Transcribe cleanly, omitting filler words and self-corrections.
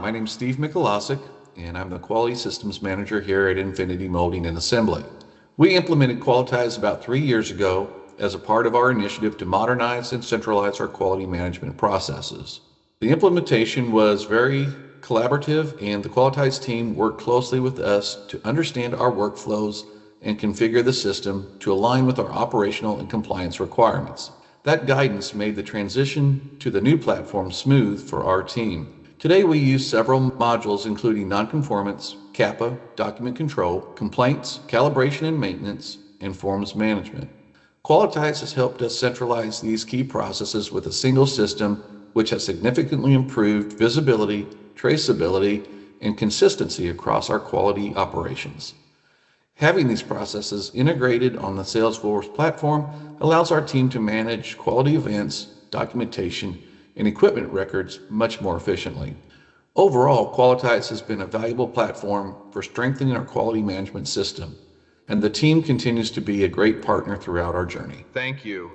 my name is Steve Mikulasik, and I'm the Quality Systems Manager here at Infinity Molding and Assembly. We implemented Qualityze about 3 years ago as a part of our initiative to modernize and centralize our quality management processes. The implementation was very collaborative, and the Qualityze team worked closely with us to understand our workflows and configure the system to align with our operational and compliance requirements. That guidance made the transition to the new platform smooth for our team. Today we use several modules including nonconformance, CAPA, document control, complaints, calibration and maintenance, and forms management. Qualityze has helped us centralize these key processes with a single system, which has significantly improved visibility, traceability, and consistency across our quality operations. Having these processes integrated on the Salesforce platform allows our team to manage quality events, documentation, and equipment records much more efficiently. Overall, Qualityze has been a valuable platform for strengthening our quality management system, and the team continues to be a great partner throughout our journey. Thank you.